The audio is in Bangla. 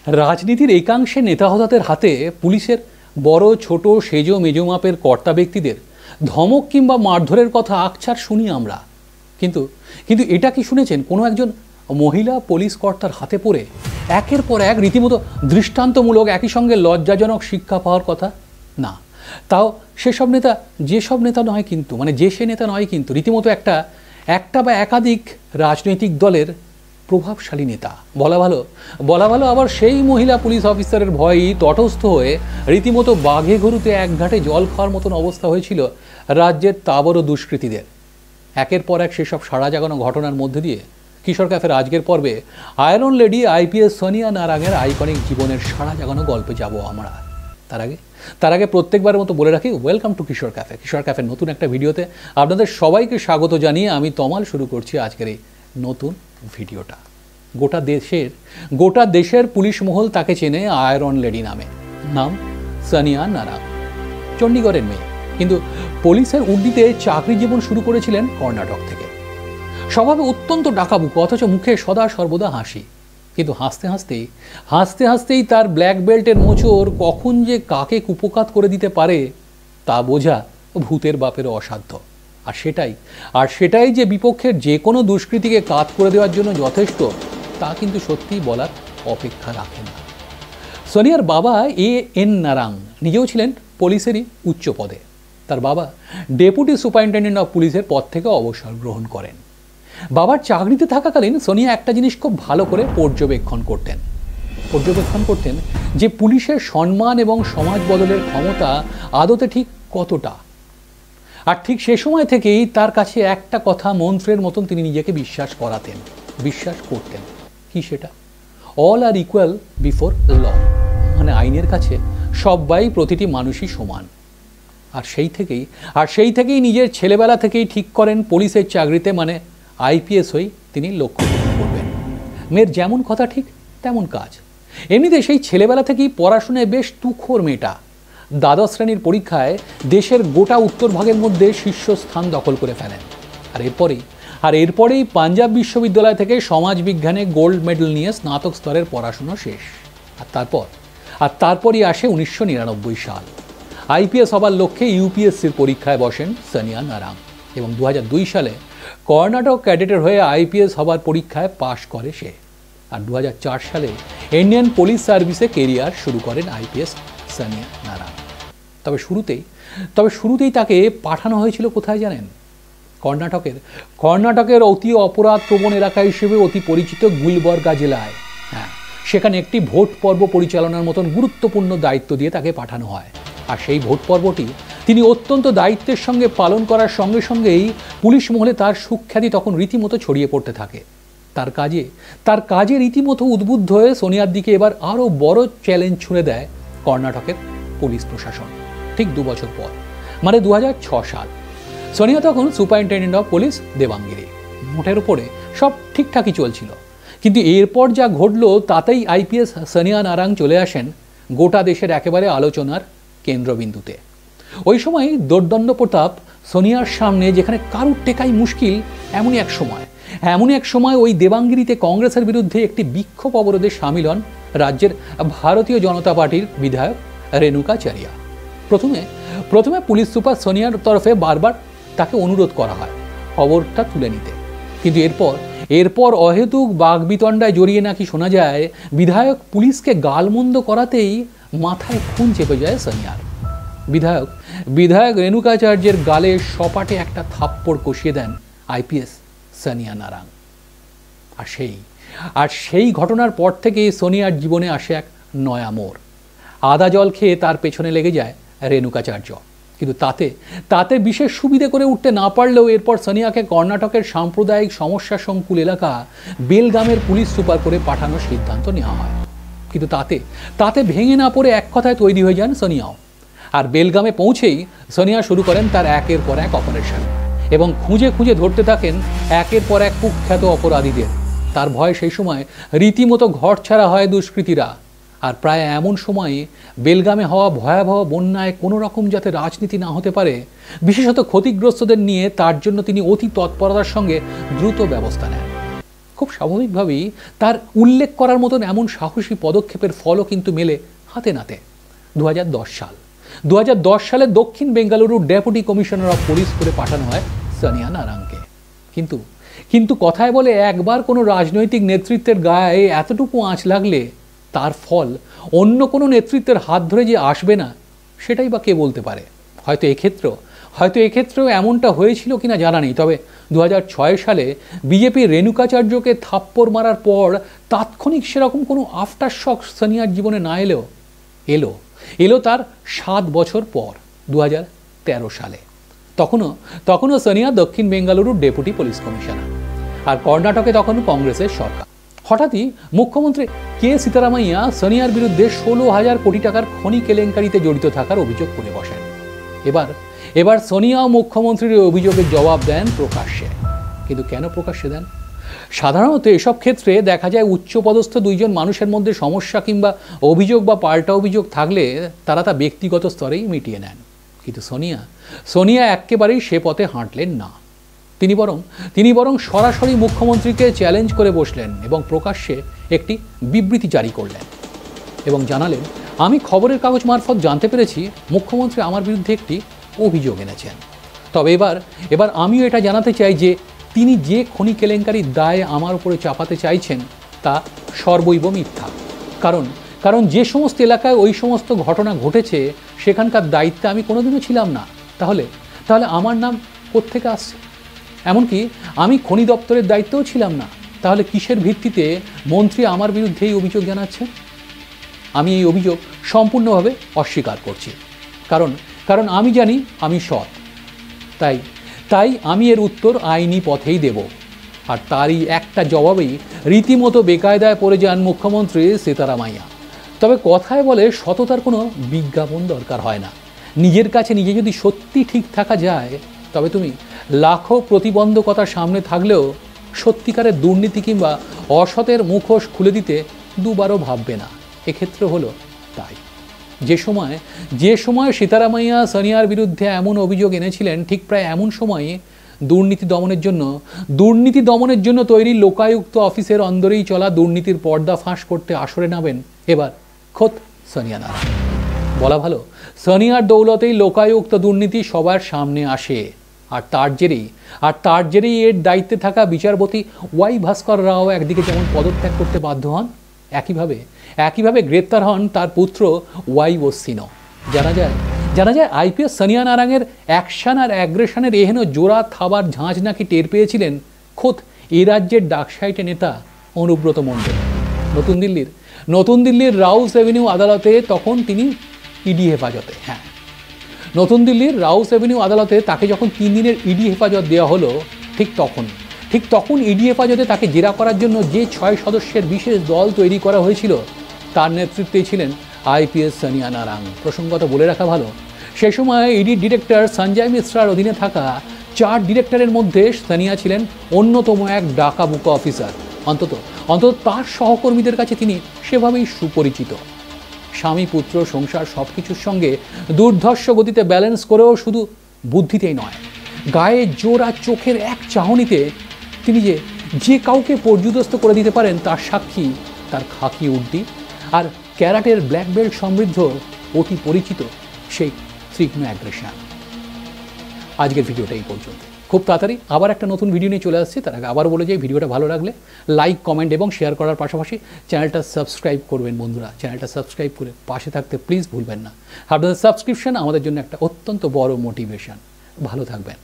রাজনীতির একাংশে নেতাহতাদের হাতে পুলিশের বড় ছোট সেজো মেজো মাপের কর্তা ব্যক্তিদের ধমক কিংবা মারধরের কথা আকছার শুনি আমরা, কিন্তু কিন্তু এটা কি শুনেছেন কোনো একজন মহিলা পুলিশ কর্তার হাতে পড়ে একের পর এক রীতিমতো দৃষ্টান্তমূলক একই সঙ্গে লজ্জাজনক শিক্ষা পাওয়ার কথা? না, তাও যেসব নেতা নয় কিন্তু, যে সে নেতা নয় কিন্তু রীতিমতো একটা বা একাধিক রাজনৈতিক দলের প্রভাবশালী নেতা বলা ভালো আবার সেই মহিলা পুলিশ অফিসারের ভয়েই তটস্থ হয়ে রীতিমতো বাঘে গরুতে এক ঘাটে জল খাওয়ার মতন অবস্থা হয়েছিল রাজ্যের তাবড় দুষ্কৃতীদের। একের পর এক সেসব সাড়া জাগানো ঘটনার মধ্যে দিয়ে কিশোর ক্যাফের আজকের পর্বে আয়রন লেডি আইপিএস সোনিয়া নারাঙের আইকনিক জীবনের সাড়া জাগানো গল্পে যাব আমরা। তার আগে প্রত্যেকবার মতো বলে রাখি, ওয়েলকাম টু কিশোর ক্যাফে। কিশোর ক্যাফের নতুন একটা ভিডিওতে আপনাদের সবাইকে স্বাগত জানিয়ে আমি তমাল শুরু করছি আজকের এই নতুন ভিডিওটা। গোটা দেশের পুলিশ মহল তাকে চেনে আয়রন লেডি নামে। নাম সোনিয়া নারাং, চণ্ডীগড়ের মেয়ে, কিন্তু পুলিশের উর্দিতে চাকরি জীবন শুরু করেছিলেন কর্ণাটক থেকে। স্বভাবে অত্যন্ত ডাকাবুকো, অথচ মুখে সদা সর্বদা হাসি। কিন্তু হাসতে হাসতেই তার ব্ল্যাক বেল্টের মোচড় কখন যে কাকে কুপকাত করে দিতে পারে তা বোঝা ভূতের বাপেরও অসাধ্য। আর সেটাই যে বিপক্ষের যে কোনো দুষ্কৃতীকে কাত করে দেওয়ার জন্য যথেষ্ট, তা কিন্তু সত্যিই বলার অপেক্ষা রাখে না। সোনিয়ার বাবা এন নারাং নিজেও ছিলেন পুলিশেরই উচ্চ পদে। তার বাবা ডেপুটি সুপারিনটেন্ডেন্ট অফ পুলিশের পদ থেকে অবসর গ্রহণ করেন। বাবার চাকরিতে থাকাকালীন সোনিয়া একটা জিনিস খুব ভালো করে পর্যবেক্ষণ করতেন যে পুলিশের সম্মান এবং সমাজ বদলের ক্ষমতা আদতে ঠিক কতটা। আর ঠিক সে সময় থেকেই তার কাছে একটা কথা মন্ত্রের মতন তিনি নিজেকে বিশ্বাস করতেন। কি সেটা? অল আর ইকুয়াল বিফোর ল, আইনের কাছে সবাই, প্রতিটি মানুষই সমান। আর সেই থেকেই নিজের ছেলেবেলা থেকেই ঠিক করেন পুলিশের চাকরিতে আইপিএস হয়ে তিনি লক্ষ্য করবেন। মেয়ের যেমন কথা ঠিক তেমন কাজ। এমনিতে সেই ছেলেবেলা থেকেই পড়াশোনায় বেশ তুখোর মেয়েটা। দ্বাদশ শ্রেণীর পরীক্ষায় দেশের গোটা উত্তর ভাগের মধ্যে শীর্ষস্থান দখল করে ফেলেন। আর এরপরেই পাঞ্জাব বিশ্ববিদ্যালয় থেকে সমাজবিজ্ঞানে গোল্ড মেডেল নিয়ে স্নাতক স্তরের পড়াশোনা শেষ। আর তারপরই আসে 1999 সাল। আইপিএস হবার লক্ষ্যে ইউপিএসসির পরীক্ষায় বসেন সোনিয়া নারাং এবং 2002 সালে কর্ণাটক ক্যাডেটের হয়ে আইপিএস হবার পরীক্ষায় পাশ করে সে। আর 2004 সালে ইন্ডিয়ান পুলিশ সার্ভিসে কেরিয়ার শুরু করেন আইপিএস সোনিয়া নারাং। তবে শুরুতেই তাকে পাঠানো হয়েছিল কোথায় জানেন? কর্ণাটকের অতি অপরাধ প্রবণ এলাকা হিসেবে অতি পরিচিত গুলবর্গা জেলায়। সেখানে একটি ভোট পর্ব পরিচালনার মতন গুরুত্বপূর্ণ দায়িত্ব দিয়ে তাকে পাঠানো হয়। আর সেই ভোট পর্বটি তিনি অত্যন্ত দায়িত্বের সঙ্গে পালন করার সঙ্গেই পুলিশ মহলে তার সুখ্যাতি তখন রীতিমতো ছড়িয়ে পড়তে থাকে। তার কাজে রীতিমতো উদ্বুদ্ধ হয়ে সোনিয়ার দিকে এবার আরও বড় চ্যালেঞ্জ ছুঁড়ে দেয় কর্ণাটকের পুলিশ প্রশাসন। ঠিক 2 বছর পর, 2006 সাল। সোনিয়া তখন সুপারিনটেন্ডেন্ট অফ পুলিশ দেবাঙ্গিরি। মোটের উপরে সব ঠিকঠাকই চলছিল, কিন্তু এরপর যা ঘটল তাতেই আইপিএস সোনিয়া নারাং চলে আসেন গোটা দেশের একেবারে আলোচনার কেন্দ্রবিন্দুতে। ওই সময় দোর্দণ্ড প্রতাপ সোনিয়ার সামনে যেখানে কারুর টেকাই মুশকিল, এমনই এক সময় ওই দেবাঙ্গিরিতে কংগ্রেসের বিরুদ্ধে একটি বিক্ষোভ অবরোধে সামিল হন রাজ্যের ভারতীয় জনতা পার্টির বিধায়ক রেণুকাচার্য। প্রথমে পুলিশ সুপার সোনিয়ার তরফে বারবার তাকে অনুরোধ করা হয় খবরটা তুলে নিতে, কিন্তু এরপর অহেতুক বাগবিতণ্ডায় জড়িয়ে নাকি শোনা যায় বিধায়ক পুলিশকে গালমন্দ করাতেই মাথায় খুন চেপে যায় সোনিয়ার। বিধায়ক রেণুকাচার্যের গালে সপাটে একটা থাপ্পড় কষিয়ে দেন আইপিএস সোনিয়া নারাং। আর সেই ঘটনার পর থেকে সোনিয়ার জীবনে আসে এক নয়া মোড়। আদা জল খেয়ে তার পেছনে লেগে যায় রেণুকাচার্য, কিন্তু তাতে বিশেষ সুবিধে করে উঠতে না পারলেও এরপর সোনিয়াকে কর্ণাটকের সাম্প্রদায়িক সমস্যা সংকুল এলাকা বেলগামের পুলিশ সুপার করে পাঠানোর সিদ্ধান্ত নেওয়া হয়। কিন্তু তাতে ভেঙে না পড়ে এক কথায় তৈরি হয়ে যান সোনিয়াও। আর বেলগামে পৌঁছেই সোনিয়া শুরু করেন তার একের পর এক অপারেশন এবং খুঁজে ধরতে থাকেন একের পর এক কুখ্যাত অপরাধীদের। তার ভয় সেই সময় রীতিমতো ঘরছাড়া হয় দুষ্কৃতীরা। আর প্রায় এমন সময়ে বেলগামে হওয়া ভয়াবহ বন্যায় কোনো রকম যাতে রাজনীতি না হতে পারে, বিশেষত ক্ষতিগ্রস্তদের নিয়ে, তার জন্য তিনি অতি তৎপরতার সঙ্গে দ্রুত ব্যবস্থা নেন। খুব স্বাভাবিকভাবেই তার উল্লেখ করার মতন এমন সাহসী পদক্ষেপের ফলও কিন্তু মেলে হাতে নাতে। 2010 সালে দক্ষিণ Bengaluru deputy commissioner of police করে পাঠানো হয় সানিয়া নারাংকে। কিন্তু কথায় বলে, একবার কোনো রাজনৈতিক নেতৃত্বের গায়ে এতটুকু আঁচ লাগলে তার ফল অন্য কোনো নেতৃত্বের হাত ধরে যে আসবে না, সেটাই বা কে বলতে পারে। হয়তো এক্ষেত্রেও এমনটা হয়েছিল কিনা জানা নেই। তবে 2006 সালে বিজেপি রেণুকাচার্যকে থাপ্পড় মারার পর তাৎক্ষণিক সেরকম কোনো আফটার শক সানিয়ার জীবনে না এলো তার 7 বছর পর 2013 সালে। তখনও সানিয়া দক্ষিণ বেঙ্গালুরুর ডেপুটি পুলিশ কমিশনার, আর কর্ণাটকে তখন কংগ্রেসের সরকার। হঠাৎই মুখ্যমন্ত্রী কে সীতারামাইয়া সানিয়ার বিরুদ্ধে 16,000 কোটি টাকার খনি কেলেঙ্কারিতে জড়িত থাকার অভিযোগ করে বসেন। এবার সোনিয়া মুখ্যমন্ত্রীর অভিযোগের জবাব দেন প্রকাশ্যে। কিন্তু কেন প্রকাশ্যে দেন? সাধারণত এসব ক্ষেত্রে দেখা যায় উচ্চপদস্থ দুইজন মানুষের মধ্যে সমস্যা কিংবা অভিযোগ বা পাল্টা অভিযোগ থাকলে তারা তা ব্যক্তিগত স্তরেই মিটিয়ে নেন। কিন্তু সোনিয়া একেবারেই সে পথে হাঁটলেন না। তিনি বরং সরাসরি মুখ্যমন্ত্রীকে চ্যালেঞ্জ করে বসলেন এবং প্রকাশ্যে একটি বিবৃতি জারি করলেন এবং জানালেন, আমি খবরের কাগজ মারফত জানতে পেরেছি মুখ্যমন্ত্রী আমার বিরুদ্ধে একটি অভিযোগ এনেছেন। তবে এবার আমিও এটা জানাতে চাই যে তিনি যে খনি কেলেঙ্কারির দায় আমার উপরে চাপাতে চাইছেন তা সর্বৈব মিথ্যা। কারণ যে সমস্ত এলাকায় ওই সমস্ত ঘটনা ঘটেছে সেখানকার দায়িত্বে আমি কোনোদিনও ছিলাম না। তাহলে আমার নাম কোত্থেকে আসছে? এমনকি আমি খনি দপ্তরের দায়িত্বেও ছিলাম না। তাহলে কিসের ভিত্তিতে মন্ত্রী আমার বিরুদ্ধে এই অভিযোগ জানাচ্ছেন? আমি এই অভিযোগ সম্পূর্ণভাবে অস্বীকার করছি। কারণ আমি জানি আমি সৎ। তাই আমি এর উত্তর আইনি পথেই দেব। আর তারই একটা জবাবেই রীতিমতো বেকায়দায় পড়ে যান মুখ্যমন্ত্রী সীতারামাইয়া। তবে কথায় বলে, সততার কোনো বিজ্ঞাপন দরকার হয় না। নিজের কাছে নিজে যদি সত্যি ঠিক থাকা যায়, তবে তুমি লাখো প্রতিবন্ধকতার সামনে থাকলেও সত্যিকারের দুর্নীতি কিংবা অসতের মুখোশ খুলে দিতে দুবারও ভাববে না। এক্ষেত্রে হলো তাই। যে সময় সীতারামাইয়া সানিয়ার বিরুদ্ধে এমন অভিযোগ এনেছিলেন, ঠিক প্রায় এমন সময়ে দুর্নীতি দমনের জন্য তৈরি লোকায়ুক্ত অফিসের অন্দরেই চলা দুর্নীতির পর্দা ফাঁস করতে আসরে নামেন এবার খোদ সানিয়া নারাং। বলা ভালো, সানিয়ার দৌলতেই লোকায়ুক্ত দুর্নীতি সবার সামনে আসে। আর তার জেরেই এর দায়িত্বে থাকা বিচারপতি ওয়াই ভাস্কর রাও একদিকে যেমন পদত্যাগ করতে বাধ্য হন, একইভাবে গ্রেপ্তার হন তার পুত্র ওয়াই ওসিনো। জানা যায় আইপিএস সানিয়া নারাংয়ের অ্যাকশন আর অ্যাগ্রেশনের এহেন জোড়া থাবার ঝাঁঝ নাকি টের পেয়েছিলেন খোদ এই রাজ্যের ডাকসাইটে নেতা অনুব্রত মণ্ডল। নতুন দিল্লির রাউস এভিনিউ আদালতে তখন তিনি ইডি হেফাজতে। নতুন দিল্লির রাউস এভিনিউ আদালতে তাকে যখন 3 দিনের ইডি হেফাজত দেওয়া হলো, ঠিক তখন ইডি হেফাজতে তাকে জেরা করার জন্য যে 6 সদস্যের বিশেষ দল তৈরি করা হয়েছিল, তার নেতৃত্বেই ছিলেন আইপিএস সানিয়া নারাং। প্রসঙ্গত বলে রাখা ভালো, সে সময় ইডি ডিরেক্টর সঞ্জয় মিশ্রার অধীনে থাকা 4 ডিরেক্টরের মধ্যে সানিয়া ছিলেন অন্যতম এক ডাকাবুকা অফিসার। অন্তত তার সহকর্মীদের কাছে তিনি সেভাবেই সুপরিচিত। স্বামী পুত্র সংসার সব কিছুর সঙ্গে দুর্ধর্ষ গতিতে ব্যালেন্স করেও শুধু বুদ্ধিতেই নয়, গায়ে জোর আর চোখের এক চাহনিতে তিনি যে কাউকে পর্যুদস্ত করে দিতে পারেন তার সাক্ষী তার খাকি উড্ডি আর ক্যারাটের ব্ল্যাক বেল্ট সমৃদ্ধ অতি পরিচিত সেই তীক্ষ্ণ অ্যাগ্রেশন। আজকের ভিডিওটা এই পর্যন্ত। খুব তাড়াতাড়ি আবার একটা নতুন ভিডিও নিয়ে চলে আসছি। তার আগে আবার বলে যাই, ভিডিওটা ভালো লাগলে লাইক, কমেন্ট এবং শেয়ার করার পাশাপাশি চ্যানেলটা সাবস্ক্রাইব করবেন। বন্ধুরা, চ্যানেলটা সাবস্ক্রাইব করে পাশে থাকতে প্লিজ ভুলবেন না। আপনাদের সাবস্ক্রিপশন আমাদের জন্য একটা অত্যন্ত বড় মোটিভেশন। ভালো থাকবেন।